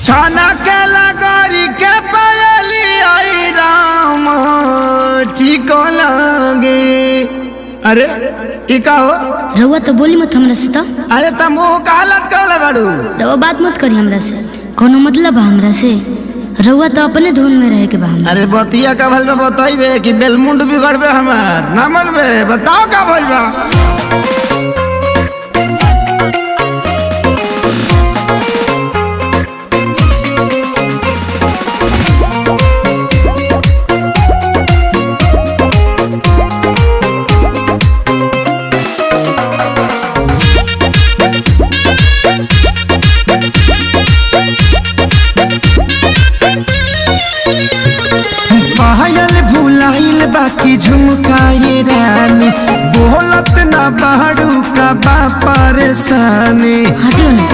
छाना के लगरी के पायली आई राम ठीक लगे। अरे ई का हो रउआ तो बोली मत हमरा से। तो अरे त मुंह कालत कहले बाड़ू। रउआ बात मत करी हमरा से, कोनो मतलब बा हमरा से? रउआ तो अपने धुन में रहे के बा हमरा अरे बतिया का भल में बताइबे कि बेलमुंड बिगड़बे हमार ना मनबे? बताओ का भइल बा। पायल भुलाइल बाकी झुमकाए रानी, बोलत ना बाड़ू का बा परेशानी। हटियो ना।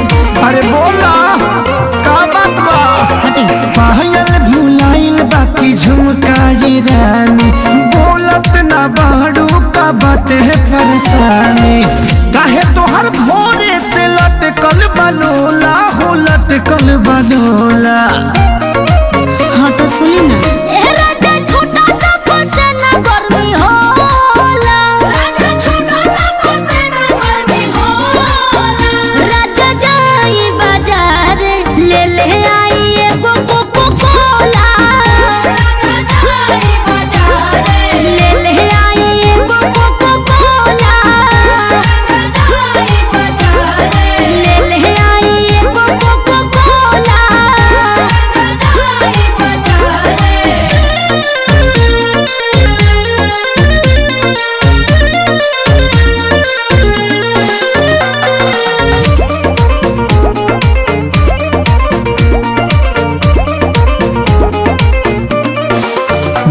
अरे बोला का बात बा? हटियो। पायल भुलाइल बाकी झुमकाए रानी, बोलत ना बाड़ू का बाटे परेशानी। काहे तोहर भोरे से लटकल बलोला हो, लटकल बलोला। हाँ तो सुनी ना।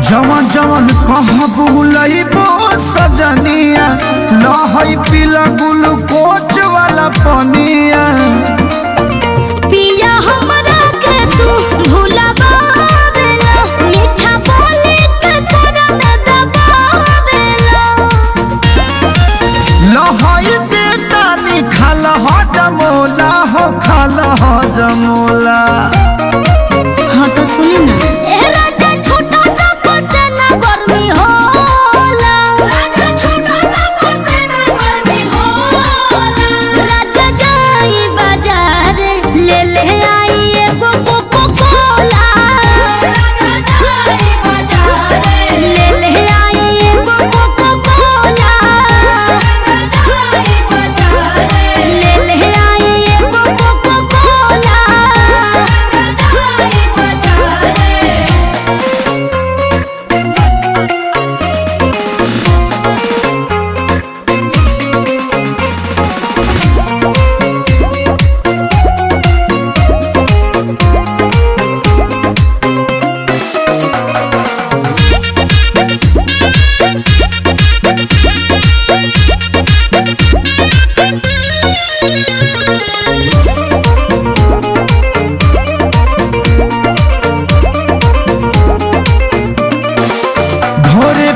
जवन जवन कहबू लइबो सजनिया, लहई पीला ग्लूकोच वाला पनिया। पिया हमरा के तू भुलावेला, मीठा बोली के तोरा में दबावेला। लहई बेटा नी खाल हो जमोला हो, खाल हो जमोला। हाँ तो सुनी ना।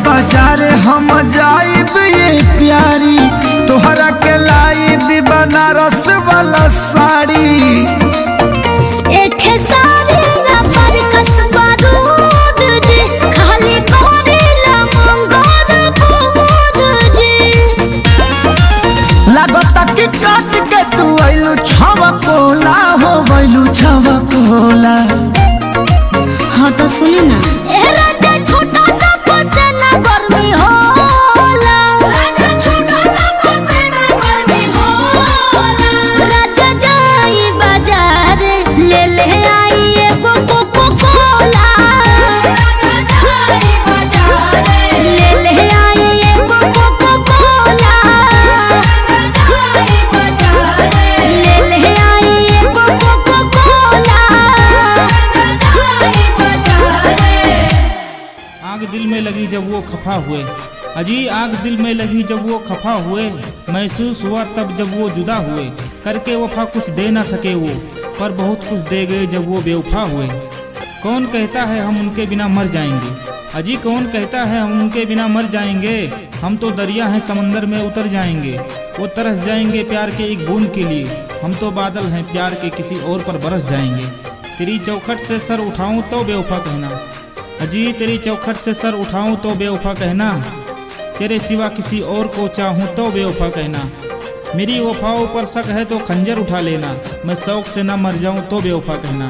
बाजार हम जाइब ये प्यारी, तोहरा के लाइब बनारस वाला साड़ी। एक सारी ना पर कसबा दूध जी, खाली कोरीला मंगोर दूध जी। लागता कि काट के तू आइलू छवा कोला हो, आइलू छवा कोला। हाँ तो सुनी ना। आग दिल में लगी जब वो खफा हुए, अजी आग दिल में लगी जब वो खफा हुए। महसूस हुआ तब जब वो जुदा हुए, करके वफा कुछ दे ना सके वो, पर बहुत कुछ दे गए जब वो बेवफा हुए। कौन कहता है हम उनके बिना मर जाएंगे, अजी कौन कहता है हम उनके बिना मर जाएंगे। हम तो दरिया हैं समंदर में उतर जाएंगे, वो तरस जाएंगे प्यार के एक बूंद के लिए। हम तो बादल हैं, प्यार के किसी और पर बरस जाएंगे। तेरी चौखट से सर उठाऊं तो बेवफा कहना, अजी तेरी चौखट से सर उठाऊं तो बेवफा कहना, तेरे सिवा किसी और को चाहूं तो बेवफा कहना। मेरी वफाओं पर शक है तो खंजर उठा लेना, मैं शौक से ना मर जाऊं तो बेवफा कहना।